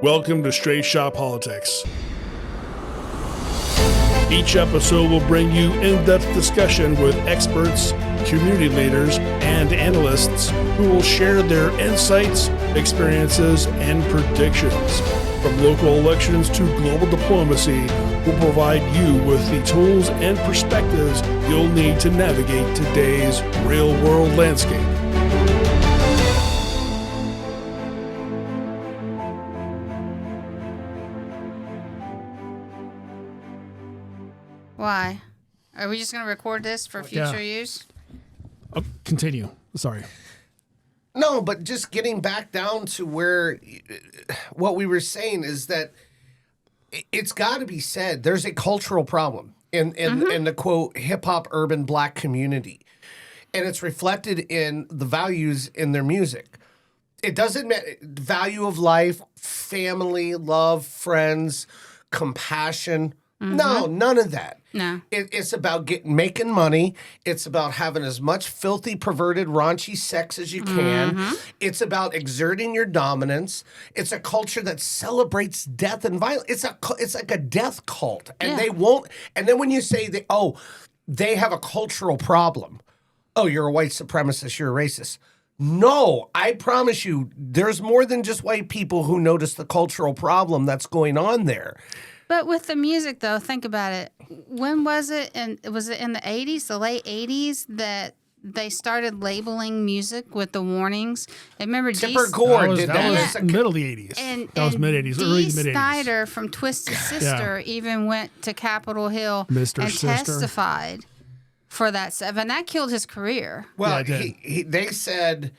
Welcome to Straight Shot Politics. Each episode will bring you in-depth discussion with experts, community leaders, and analysts who will share their insights, experiences, and predictions. From local elections to global diplomacy, we'll provide you with the tools and perspectives you'll need to navigate today's real-world landscape. Why? Are we just going to record this for future use? Oh, continue. Sorry. No, but just getting back down to where what we were saying is that it's got to be said there's a cultural problem in the quote hip hop urban black community, and it's reflected in the values in their music. It doesn't matter value of life, family, love, friends, compassion. No, none of that. No. It's about making money. It's about having as much filthy, perverted, raunchy sex as you can. It's about exerting your dominance. It's a culture that celebrates death and violence. It's like a death cult, and they won't. And then when you say they have a cultural problem. Oh, you're a white supremacist. You're a racist. No, I promise you, there's more than just white people who notice the cultural problem that's going on there. But with the music, though, think about it. When was it? And was it in the 80s, the late 80s, that they started labeling music with the warnings? I remember Tipper Gore did that. that. Was middle of the 80s. That was mid-80s, early to mid-80s. Snyder from Twisted Sister even went to Capitol Hill and testified for that stuff, and that killed his career. Well, they said...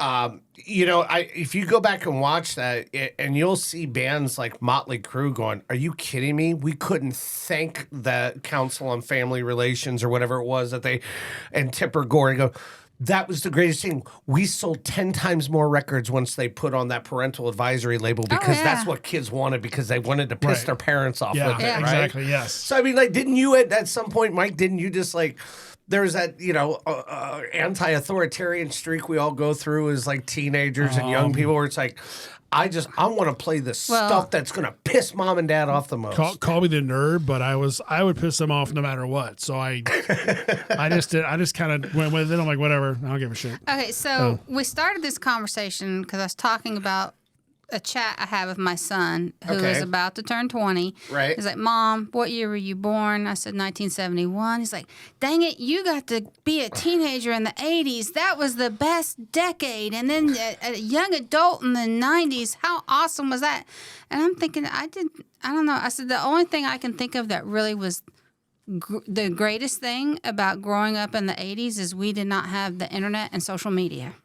if you go back and watch that, and you'll see bands like Motley Crue going, "Are you kidding me? We couldn't thank the Council on Family Relations or whatever it was and Tipper Gore go, that was the greatest thing. We sold 10 times more records once they put on that parental advisory label because that's what kids wanted because they wanted to piss their parents off with it, right? Exactly, yes. So, I mean, didn't you at some point, Mike, didn't you just there was that, anti-authoritarian streak we all go through as teenagers and young people where it's I want to play the stuff that's going to piss mom and dad off the most. Call me the nerd, but I would piss them off no matter what. So I just kind of went with it. I'm like, whatever. I don't give a shit. Okay, so we started this conversation because I was talking about a chat I have with my son who is about to turn 20. Right. He's like, Mom, what year were you born? I said 1971. He's like, dang it, you got to be a teenager in the 80s. That was the best decade. And then a young adult in the 90s. How awesome was that? And I'm thinking, I don't know. I said, the only thing I can think of that really was the greatest thing about growing up in the 80s is we did not have the internet and social media.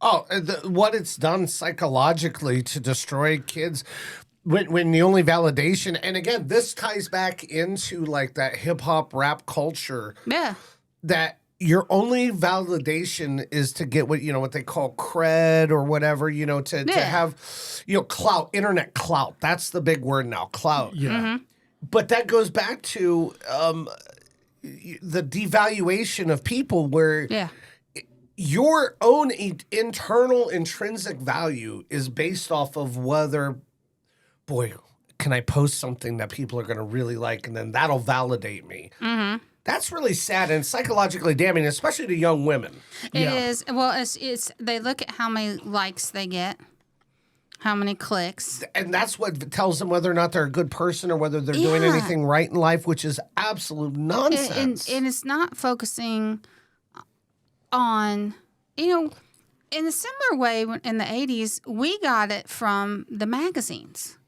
Oh, what it's done psychologically to destroy kids when the only validation, and again, this ties back into that hip hop rap culture. Yeah. That your only validation is to get what they call cred or whatever, to have, clout, internet clout. That's the big word now, clout. Yeah. Mm-hmm. But that goes back to the devaluation of people where your own internal intrinsic value is based off of whether, can I post something that people are going to really like, and then that'll validate me. Mm-hmm. That's really sad and psychologically damning, especially to young women. It is. Well, it's they look at how many likes they get, how many clicks. And that's what tells them whether or not they're a good person or whether they're doing anything right in life, which is absolute nonsense. And it's not focusing on, in a similar way in the 80s, we got it from the magazines.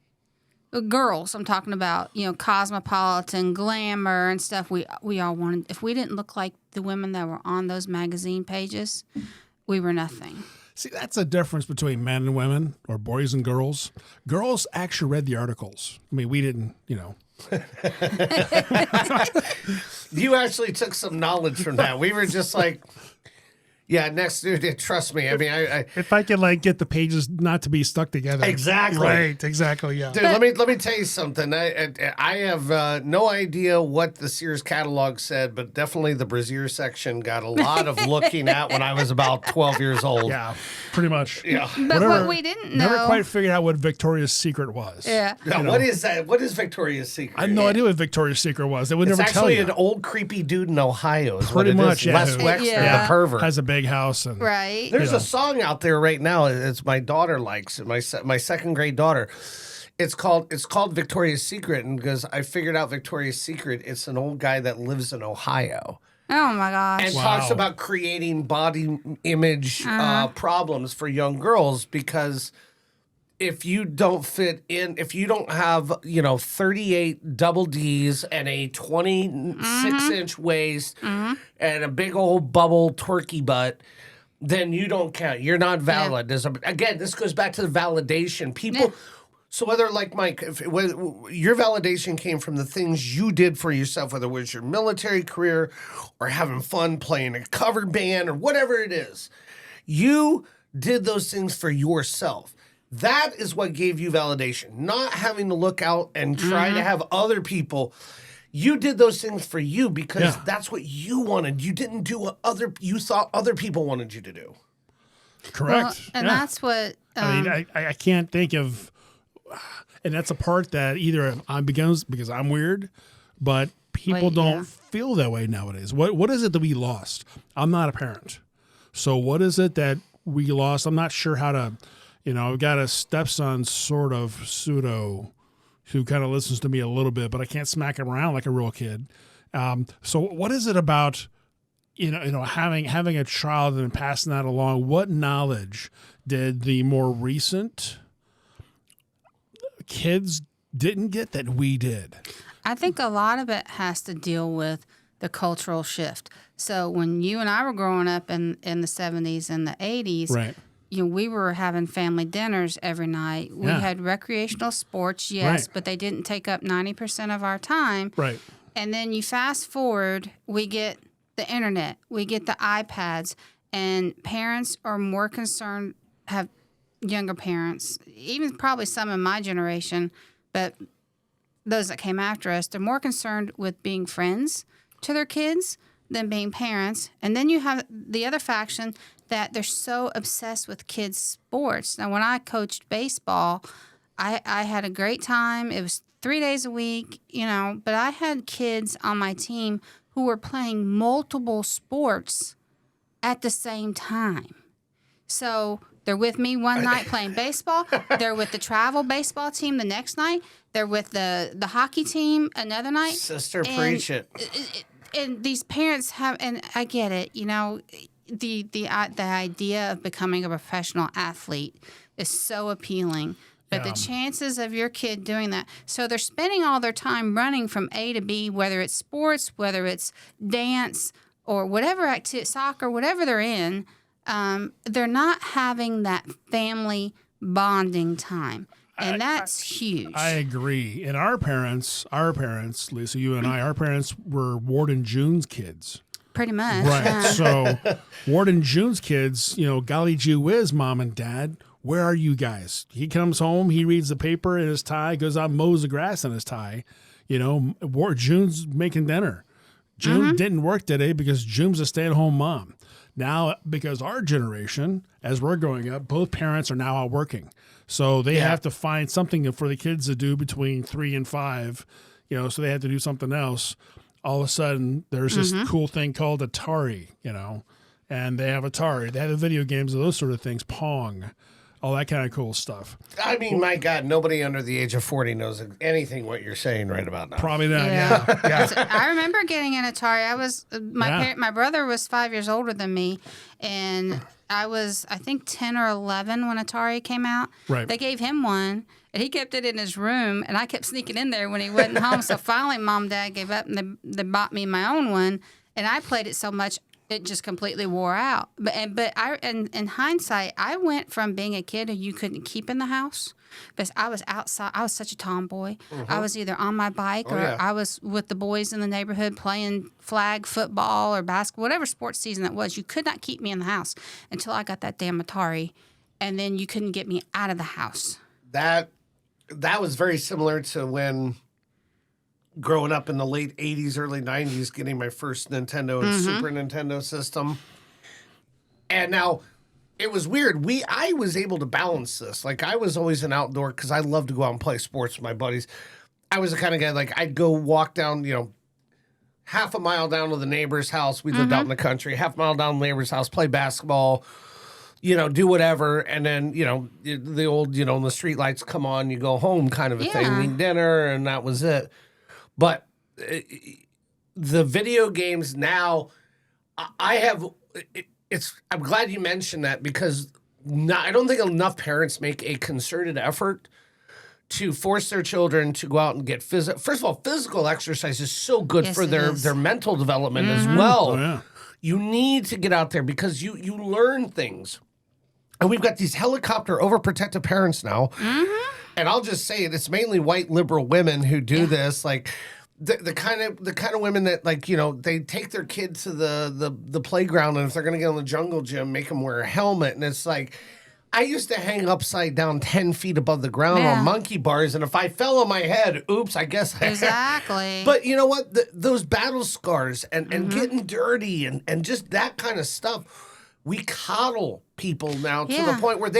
Girls, I'm talking about, Cosmopolitan, Glamour, and stuff. We all wanted, if we didn't look like the women that were on those magazine pages, we were nothing. See, that's a difference between men and women, or boys and girls. Girls actually read the articles. I mean, we didn't, You actually took some knowledge from that. We were just Yeah, next, dude, trust me. I mean, I If I can like get the pages not to be stuck together. Exactly. Right. Exactly. Yeah. dude, let me tell you something. I have no idea what the Sears catalog said, but definitely the brassiere section got a lot of looking at when I was about 12 years old. Yeah. Pretty much. Yeah. But what we didn't know. Never quite figured out what Victoria's Secret was. Yeah. Now, what is that? What is Victoria's Secret? I had no idea what Victoria's Secret was. They would It's never tell actually you. an old creepy dude in Ohio. Is Pretty what it much, is. yeah. Les Wexner, Yeah. the pervert. Has a big house and Right. There's a song out there right now. It's my daughter likes it. My second grade daughter. It's called Victoria's Secret, and because I figured out Victoria's Secret, it's an old guy that lives in Ohio Oh my gosh. and Wow. talks about creating body image problems for young girls because if you don't fit in, if you don't have 38 double D's and a 26-inch waist and a big old bubble twerky butt. Then you don't count. You're not valid. Again, this goes back to the validation. People, so whether like Mike, whether your validation came from the things you did for yourself, whether it was your military career or having fun playing a cover band or whatever it is, you did those things for yourself. That is what gave you validation, not having to look out and try to have other people. You did those things for you because that's what you wanted. You didn't do what you thought other people wanted you to do. correct. Well, and Yeah. that's what. I mean, I can't think of, and that's a part that either because I'm weird, but people don't feel that way nowadays. What is it that we lost? I'm not a parent, so what is it that we lost? I'm not sure how to. I've got a stepson, sort of pseudo, who kind of listens to me a little bit, but I can't smack him around like a real kid. So what is it about, having a child and passing that along? What knowledge did the more recent kids didn't get that we did? I think a lot of it has to deal with the cultural shift. So when you and I were growing up in the 70s and the 80s, Right. We were having family dinners every night. We had recreational sports, yes, Right. but they didn't take up 90% of our time. Right. And then you fast forward, we get the internet, we get the iPads, and parents are more concerned, have younger parents, even probably some in my generation, but those that came after us, they're more concerned with being friends to their kids than being parents. And then you have the other faction that they're so obsessed with kids' sports. Now, when I coached baseball, I had a great time. It was 3 days a week, but I had kids on my team who were playing multiple sports at the same time. So they're with me one night playing baseball. They're with the travel baseball team the next night. They're with the hockey team another night. Sister, preach it. And these parents have, and I get it, the idea of becoming a professional athlete is so appealing. But the chances of your kid doing that, so they're spending all their time running from A to B, whether it's sports, whether it's dance, or whatever activity, soccer, whatever they're in, they're not having that family bonding time. And that's huge. I agree. And our parents, Lisa, you and I, our parents were Ward and June's kids. Pretty much. Right. Yeah. So Ward and June's kids, golly gee whiz, mom and dad, where are you guys? He comes home, he reads the paper in his tie, goes out and mows the grass in his tie. June's making dinner. June didn't work today because June's a stay-at-home mom. Now, because our generation, as we're growing up, both parents are now out working. So they have to find something for the kids to do between 3 and 5, so they have to do something else. All of a sudden, there's this cool thing called Atari, and they have Atari. They have the video games and those sort of things, Pong, all that kind of cool stuff. I mean, my God, nobody under the age of 40 knows anything what you're saying right about now. Probably not, yeah. I remember getting an Atari. I was my brother was 5 years older than me, and I was, I think, 10 or 11 when Atari came out. Right. They gave him one, and he kept it in his room, and I kept sneaking in there when he wasn't home. So finally, Mom and Dad gave up, and they bought me my own one, and I played it so much it just completely wore out. But in hindsight, I went from being a kid who you couldn't keep in the house But I was outside. I was such a tomboy. I was either on my bike or yeah. I was with the boys in the neighborhood playing flag football or basketball, whatever sports season it was. You could not keep me in the house until I got that damn Atari, and then you couldn't get me out of the house. That was very similar to when growing up in the late 80s, early 90s, getting my first Nintendo and Super Nintendo system. And now it was weird. I was able to balance this. Like, I was always an outdoor because I love to go out and play sports with my buddies. I was the kind of guy, like, I'd go walk down, half a mile down to the neighbor's house. We lived out in the country. Half a mile down to the neighbor's house, play basketball, do whatever. And then, the old, when the street lights come on, you go home kind of a thing. Eat dinner, and that was it. But the video games now, I have... I'm glad you mentioned that because I don't think enough parents make a concerted effort to force their children to go out and get physical. First of all, physical exercise is so good for their mental development as well. Oh, yeah. You need to get out there because you learn things. And we've got these helicopter overprotective parents now. And I'll just say it's mainly white liberal women who do this. Like, the kind of women that, like, they take their kid to the playground, and if they're going to get on the jungle gym, make them wear a helmet. And it's like, I used to hang upside down 10 feet above the ground on monkey bars, and if I fell on my head, oops, I guess Exactly. But you know what? Those battle scars and getting dirty and just that kind of stuff, we coddle people now to the point where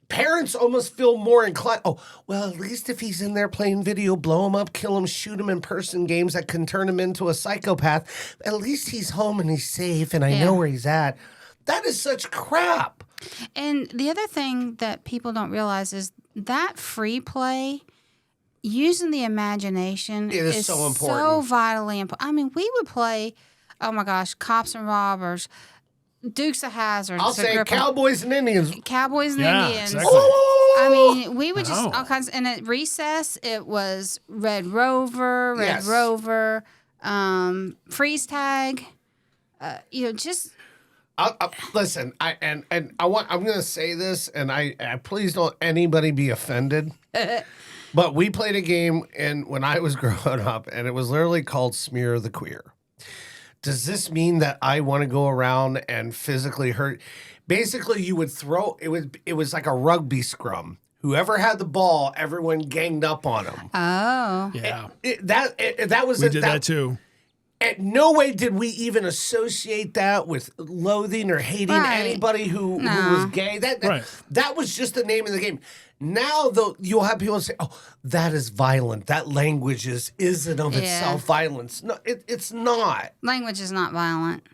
parents almost feel more inclined. Oh, well, at least if he's in there playing video, blow him up, kill him, shoot him in person games that can turn him into a psychopath. At least he's home and he's safe and I know where he's at. That is such crap. And the other thing that people don't realize is that free play, using the imagination, is so important. So vitally important. I mean, we would play, oh my gosh, Cops and Robbers, Dukes of Hazzard. I'll say Cowboys and Indians. Cowboys and Indians. Exactly. I mean, we would just all kinds. And at recess, it was Red Rover, Freeze Tag. Just. Listen. I'm going to say this, and I please don't anybody be offended. But we played a game when I was growing up, and it was literally called Smear the Queer. Does this mean that I want to go around and physically hurt? Basically, you would throw it was like a rugby scrum. Whoever had the ball, everyone ganged up on him. Oh, yeah. That was we did that too. And no way did we even associate that with loathing or hating anybody who was gay. That was just the name of the game. Now, though, you'll have people say, "Oh, that is violent. That language is in of itself violence." No, it's not. Language is not violent.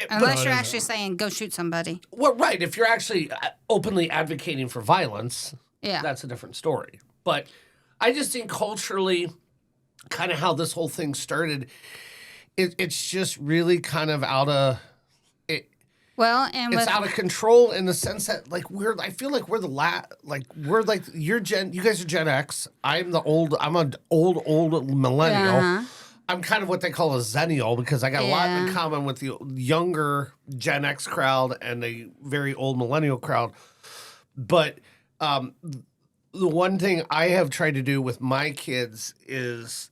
Unless you're actually saying, go shoot somebody. Well, right. If you're actually openly advocating for violence, that's a different story. But I just think culturally, kind of how this whole thing started, it's just really kind of out of... Well, and it's out of control in the sense that, like, I feel like you're you guys are Gen X. I'm an old millennial. I'm kind of what they call a Zennial because I got a lot in common with the younger Gen X crowd and the very old millennial crowd. But the one thing I have tried to do with my kids is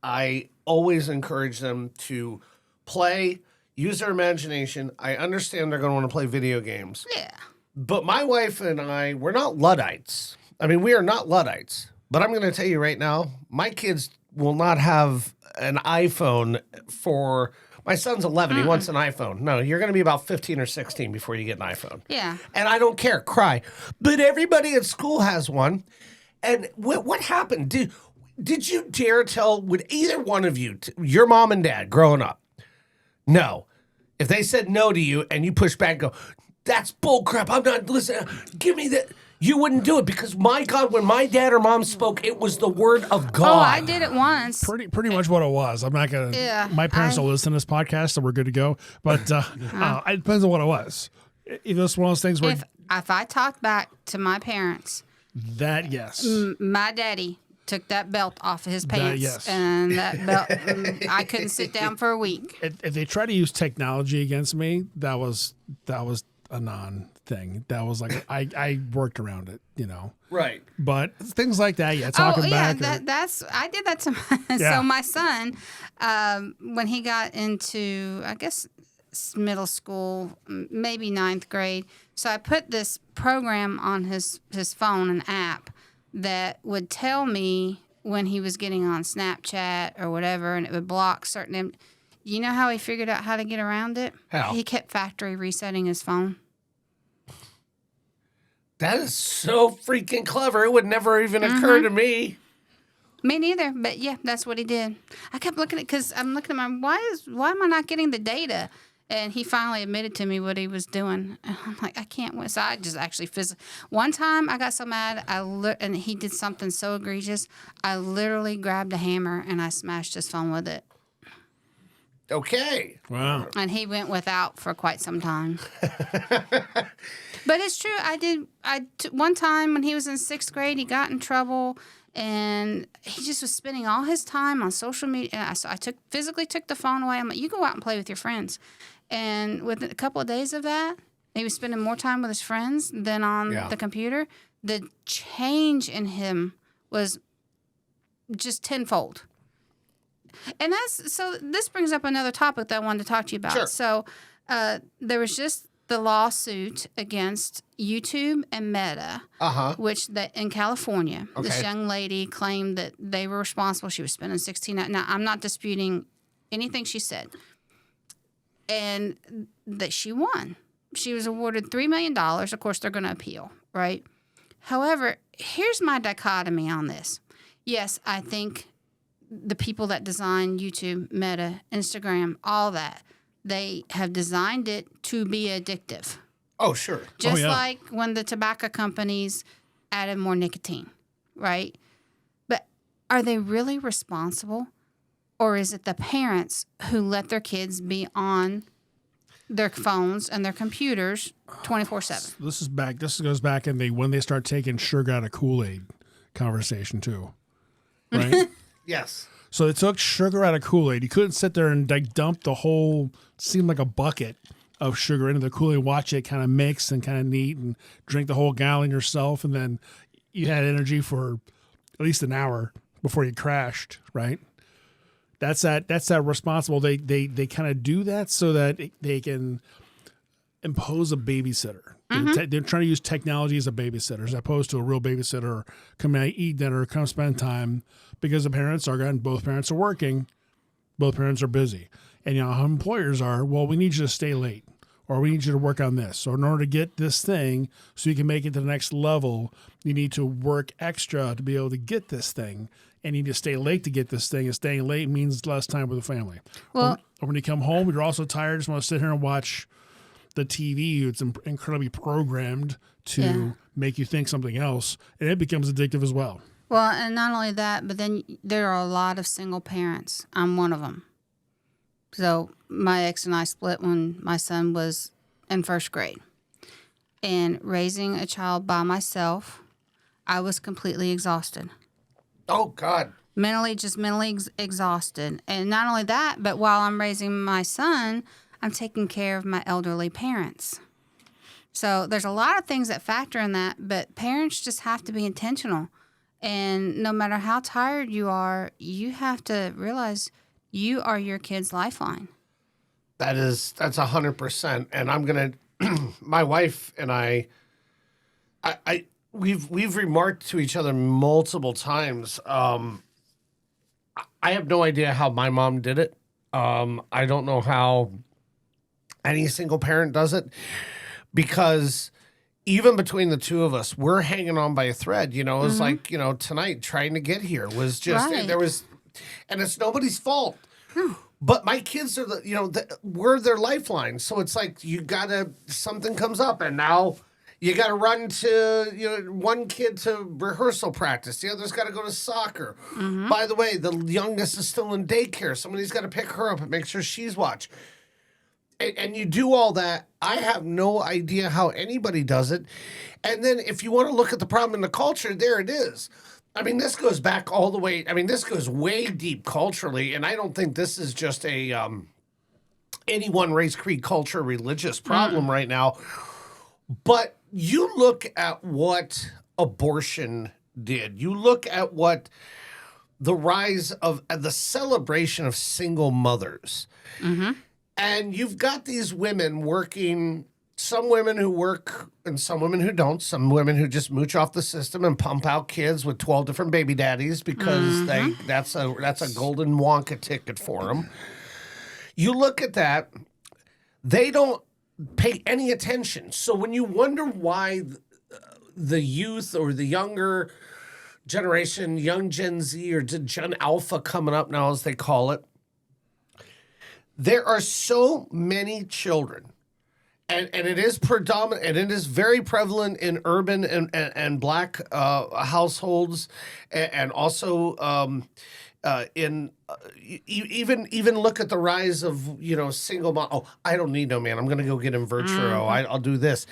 I always encourage them to play, use their imagination. I understand they're going to want to play video games. Yeah. But my wife and I, we're not Luddites. I mean, we are not Luddites. But I'm going to tell you right now, my kids will not have an iPhone for... My son's 11. He wants an iPhone. No, you're going to be about 15 or 16 before you get an iPhone. Yeah. And I don't care. Cry. But everybody at school has one. And what happened? Did you dare tell, would either one of you, your mom and dad growing up, no. If they said no to you and you push back and go, that's bull crap, I'm not listening, give me that. You wouldn't do it because, my God, when my dad or mom spoke, it was the word of God. Oh, I did it once. Pretty much what it was. I'm not going to... Yeah, my parents don't listen to this podcast, so we're good to go. But it depends on what it was. If it's one of those things where... If I talked back to my parents... That, yes. My daddy took that belt off of his pants. Yes. And that belt, I couldn't sit down for a week. If they try to use technology against me, that was a non thing. That was like I worked around it, Right. But things like that, talking back. I did that to my so my son, when he got into, I guess, middle school, maybe ninth grade. So I put this program on his phone, an app that would tell me when he was getting on Snapchat or whatever, and it would block certain. You know how he figured out how to get around it? How? He kept factory resetting his phone. That is so freaking clever. It would never even occur to me. Me neither, but yeah, that's what he did. I kept looking at, because I'm looking at why am I not getting the data? And he finally admitted to me what he was doing. And I'm like, I can't win. So I just actually one time I got so mad, and he did something so egregious, I literally grabbed a hammer and I smashed his phone with it. Okay. Wow. And he went without for quite some time. But it's true. One time when he was in 6th grade, he got in trouble, and he just was spending all his time on social media. And I physically took the phone away. I'm like, you go out and play with your friends. And within a couple of days of that, he was spending more time with his friends than on the computer. The change in him was just tenfold. And this brings up another topic that I wanted to talk to you about. Sure. So there was just the lawsuit against YouTube and Meta, which in California, this young lady claimed that they were responsible. She was spending 16 hours. Now, I'm not disputing anything she said. And that she won. She was awarded $3 million. Of course, they're going to appeal, right? However, here's my dichotomy on this. Yes, I think the people that design YouTube, Meta, Instagram, all that, they have designed it to be addictive. Oh, sure. Just like when the tobacco companies added more nicotine, right? But are they really responsible? Or is it the parents who let their kids be on their phones and their computers 24/7? This goes back in when they start taking sugar out of Kool-Aid conversation too, right? Yes. So they took sugar out of Kool-Aid. You couldn't sit there and dump the whole, seemed like a bucket of sugar into the Kool-Aid, watch it kind of mix and kind of neat, and drink the whole gallon yourself, and then you had energy for at least an hour before you crashed, right? That's that responsible. They kind of do that so that they can impose a babysitter. They're trying to use technology as a babysitter as opposed to a real babysitter, or come out, eat dinner, come spend time, because both parents are working, both parents are busy. And how employers are, well, we need you to stay late, or we need you to work on this, or in order to get this thing so you can make it to the next level, you need to work extra to be able to get this thing. And you need to stay late to get this thing. And staying late means less time with the family. Well, or when you come home, you're also tired, just want to sit here and watch the TV. It's incredibly programmed to make you think something else. And it becomes addictive as well. Well, and not only that, but then there are a lot of single parents. I'm one of them. So my ex and I split when my son was in 1st grade. And raising a child by myself, I was completely exhausted. Oh, God. Mentally exhausted. And not only that, but while I'm raising my son, I'm taking care of my elderly parents. So there's a lot of things that factor in that, but parents just have to be intentional. And no matter how tired you are, you have to realize you are your kid's lifeline. That's 100%. And I'm going to, my wife and we've remarked to each other multiple times. I have no idea how my mom did it. I don't know how any single parent does it, because even between the two of us, we're hanging on by a thread. It was like, tonight trying to get here was just, and it's nobody's fault. But my kids are we're their lifeline. So it's like, something comes up, and now you got to run to, one kid to rehearsal practice. The other's got to go to soccer. By the way, the youngest is still in daycare. Somebody's got to pick her up and make sure she's watched. And you do all that. I have no idea how anybody does it. And then if you want to look at the problem in the culture, there it is. I mean, this goes back all the way. I mean, this goes way deep culturally. And I don't think this is just any one race, creed, culture, religious problem right now. But you look at what abortion did. You look at what the rise of the celebration of single mothers. And you've got these women working, some women who work and some women who don't, some women who just mooch off the system and pump out kids with 12 different baby daddies because that's a golden Wonka ticket for them. You look at that, they don't pay any attention. So when you wonder why the youth or the younger generation, young Gen Z or Gen Alpha coming up now, as they call it, there are so many children, and it is predominant, and it is very prevalent in urban and black households, and also even look at the rise of single mom. Oh, I don't need no man. I'm gonna go get in Virturo. I'll do this.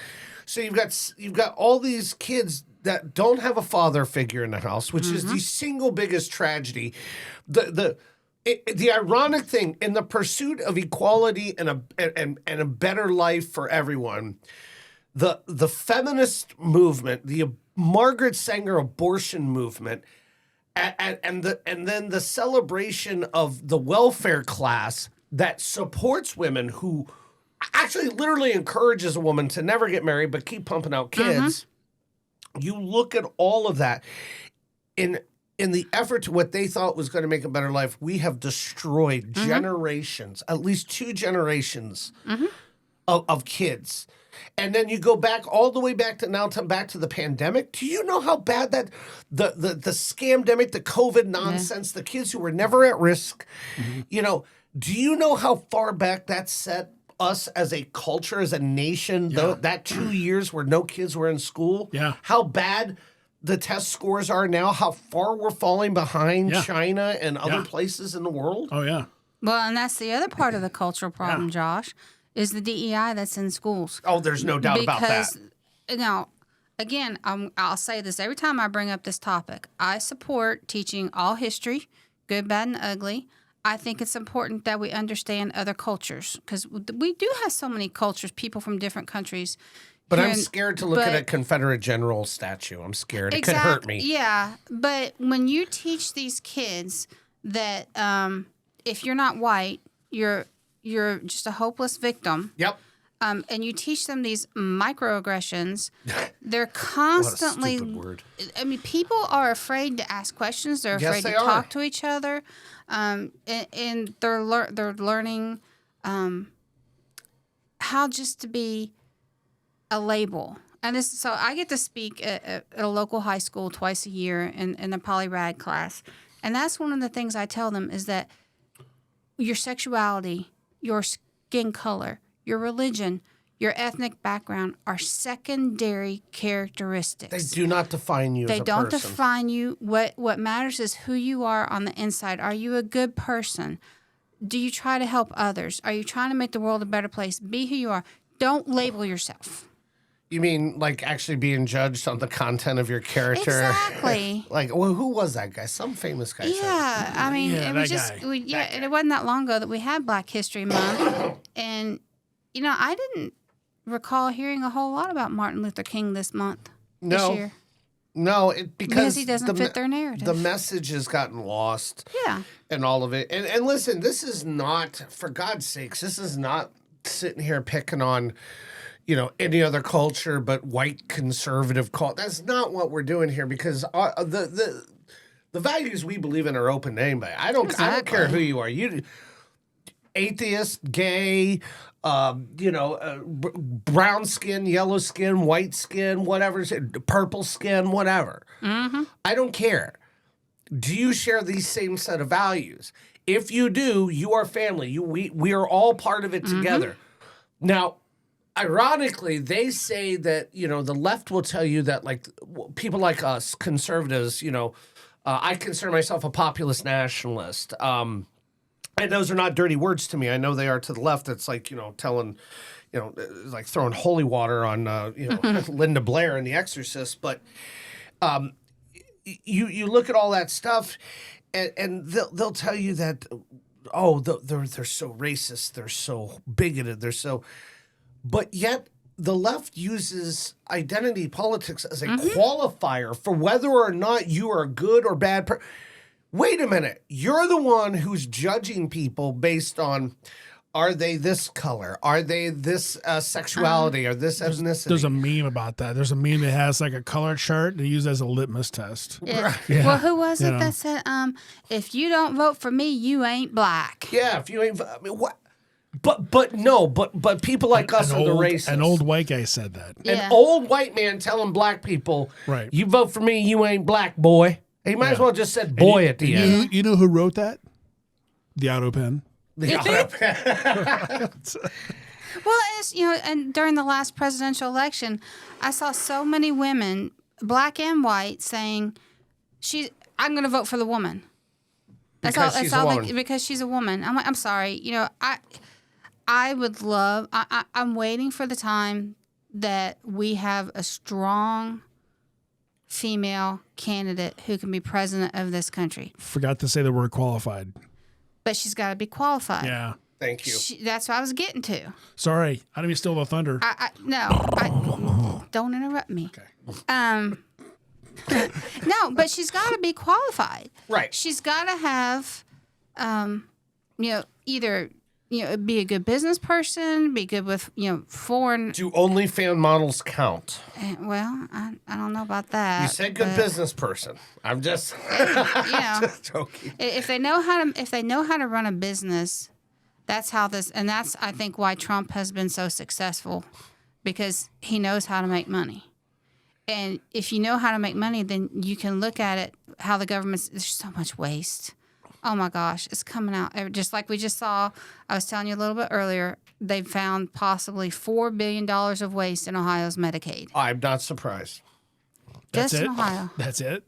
So you've got all these kids that don't have a father figure in the house, which is the single biggest tragedy. The ironic thing, in the pursuit of equality and a better life for everyone, the feminist movement, the Margaret Sanger abortion movement, and then the celebration of the welfare class that supports women, who actually literally encourages a woman to never get married but keep pumping out kids. You look at all of that in the effort to what they thought was going to make a better life. We have destroyed generations, at least 2 generations of kids. And then you go back all the way back to the pandemic. Do you know how bad that the scamdemic, the COVID nonsense, the kids who were never at risk, do you know how far back that set us as a culture, as a nation, that 2 years where no kids were in school? Yeah. How bad the test scores are now, how far we're falling behind China and other places in the world. Oh, yeah. Well, and that's the other part of the cultural problem, Josh, is the DEI that's in schools. Oh, there's no doubt about that. Now, again, I'll say this every time I bring up this topic. I support teaching all history, good, bad, and ugly. I think it's important that we understand other cultures, because we do have so many cultures, people from different countries. But I'm scared to look at a Confederate general statue. I'm scared. It could hurt me. Yeah, but when you teach these kids that if you're not white, you're just a hopeless victim. Yep. And you teach them these microaggressions, they're constantly. What a stupid word. I mean, people are afraid to ask questions. They're afraid to talk to each other, and they're learning how just to be a label. And so I get to speak at a local high school twice a year in the polyrad class. And that's one of the things I tell them is that your sexuality, your skin color, your religion, your ethnic background are secondary characteristics. They do not define you as a person. They don't define you. What matters is who you are on the inside. Are you a good person? Do you try to help others? Are you trying to make the world a better place? Be who you are. Don't label yourself. You mean like actually being judged on the content of your character? Exactly. Like, well, who was that guy? Some famous guy. Yeah, I mean, Yeah, it was that just, guy. and it wasn't that long ago that we had Black History Month. And, I didn't recall hearing a whole lot about Martin Luther King this year. No, because he doesn't fit their narrative. The message has gotten lost. Yeah. And all of it. And listen, this is not, for God's sakes, this is not sitting here picking on any other culture but white conservative culture. That's not what we're doing here, because the values we believe in are open to anybody. I don't care who you are. You atheist, gay, brown skin, yellow skin, white skin, whatever, purple skin, whatever. I don't care. Do you share these same set of values? If you do, you are family. We are all part of it together. Now, ironically, they say that, the left will tell you that, like, people like us, conservatives, I consider myself a populist nationalist. And those are not dirty words to me. I know they are to the left. It's like, telling, like throwing holy water on, Linda Blair and The Exorcist. But you look at all that stuff, and they'll tell you that, they're so racist, they're so bigoted, they're so... But yet, the left uses identity politics as a qualifier for whether or not you are a good or bad person. Wait a minute. You're the one who's judging people based on, are they this color? Are they this sexuality or this ethnicity? There's a meme about that. There's a meme that has like a color chart they use as a litmus test. Yeah. Yeah. Well, who was it You know. that said, if you don't vote for me, you ain't black? Yeah, if you ain't, I mean, what? But people like us are the racists. An old white guy said that. Yeah. An old white man telling black people, Right. you vote for me, you ain't black, boy. He might as well just said boy at the end. You know who wrote that? The auto pen. Well, it's, you know, and during the last presidential election, I saw so many women, black and white, saying, I'm going to vote for the woman. Because she's a woman. Because she's a woman. I'm like, I'm sorry. You know, I would love, I'm waiting for the time that we have a strong female candidate who can be president of this country. Forgot to say the word qualified. But she's got to be qualified. Yeah. Thank you. That's what I was getting to. Sorry, I didn't mean to steal the thunder. Don't interrupt me. Okay. No, but she's got to be qualified. Right. She's got to have, either, be a good business person, be good with, foreign. Do OnlyFans models count? Well, I don't know about that. You said good business person. I'm just, just joking. If they know how to run a business, that's how this, and that's, I think, why Trump has been so successful, because he knows how to make money. And if you know how to make money, then you can look at it, how the government's, there's so much waste. Oh my gosh, it's coming out. Just like we just saw, I was telling you a little bit earlier, they've found possibly $4 billion of waste in Ohio's Medicaid. I'm not surprised. That's Just it? in Ohio. That's it?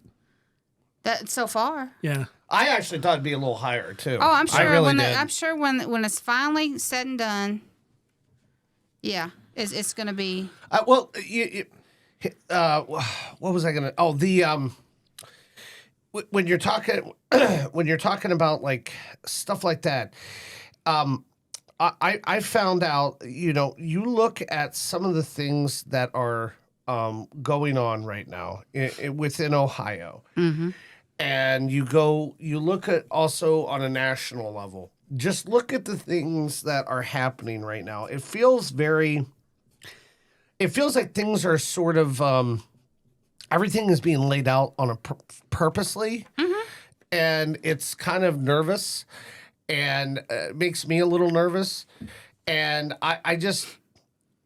That so far. Yeah. I actually thought it'd be a little higher too. Oh, I'm sure. I really did. I'm sure when it's finally said and done, yeah, it's going to be. What was I gonna? Oh, the when you're talking about like stuff like that, I found out. You look at some of the things that are going on right now within Ohio. Mm-hmm. And you look at also on a national level. Just look at the things that are happening right now. It feels like things are sort of everything is being laid out on a purposely, and it's kind of nervous, and it makes me a little nervous. And I just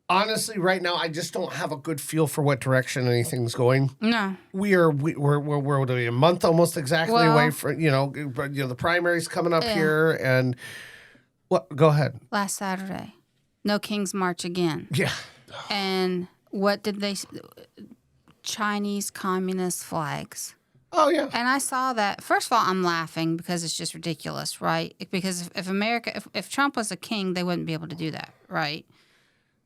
honestly, right now, I just don't have a good feel for what direction anything's going. No. We're a month almost exactly away from the primaries coming up here, and what? Go ahead. Last Saturday, no King's March again. Yeah. And what did they? Chinese communist flags. Oh yeah. And I saw that. First of all, I'm laughing because it's just ridiculous, right? Because if Trump was a king, they wouldn't be able to do that, right?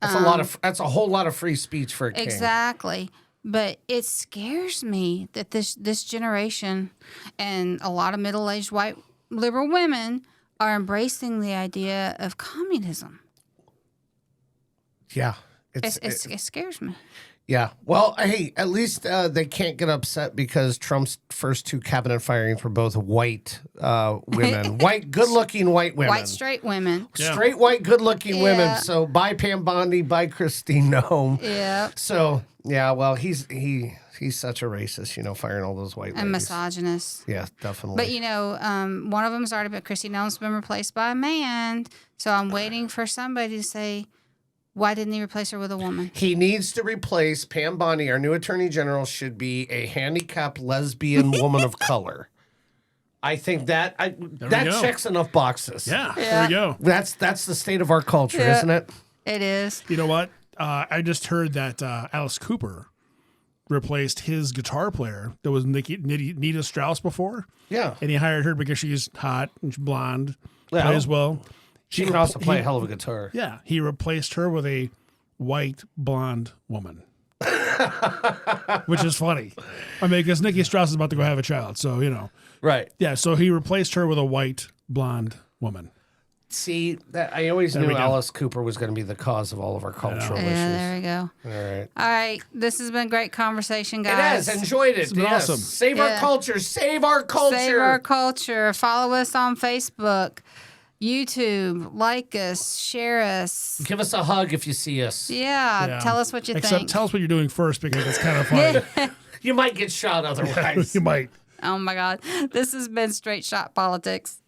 That's a whole lot of free speech for a king. Exactly. But it scares me that this generation and a lot of middle-aged white liberal women are embracing the idea of communism. Yeah. It scares me. Yeah. Well, hey, at least they can't get upset because Trump's first two cabinet firings were both white women. White, good-looking white women. White, straight women. Yeah. Straight, white, good-looking Yeah. women. So, bye Pam Bondi, bye Christine Nome. Yeah. So, yeah, well, he's such a racist, firing all those white And ladies. misogynist. Yeah, definitely. But, one of them's already been, Chrissy Nolan's been replaced by a man. So I'm waiting for somebody to say, why didn't he replace her with a woman? He needs to replace Pam Bondi. Our new attorney general should be a handicapped lesbian woman of color. I think that checks enough boxes. Yeah. There we go. That's the state of our culture, isn't it? It is. You know what? I just heard that Alice Cooper replaced his guitar player that was Nita Strauss before. Yeah. And he hired her because she's hot and she's blonde, Yeah. plays well. She can also play a hell of a guitar. Yeah. He replaced her with a white blonde woman. Which is funny. I mean, because Nikki Strauss is about to go have a child, so, Right. Yeah, so he replaced her with a white blonde woman. See, that I always we knew go. Alice Cooper was going to be the cause of all of our cultural issues. Yeah, there we go. All right. All right. This has been great conversation, It guys. has. Enjoyed it. been Yes. awesome. Save our Yeah. culture. Save our culture. Save our culture. Follow us on Facebook, YouTube. Like us. Share us. Give us a hug if you see us. Yeah. Yeah. Tell us what you Except think. tell us what you're doing first because it's kind of funny. You might get shot otherwise. You might. Oh, my God. This has been Straight Shot Politics.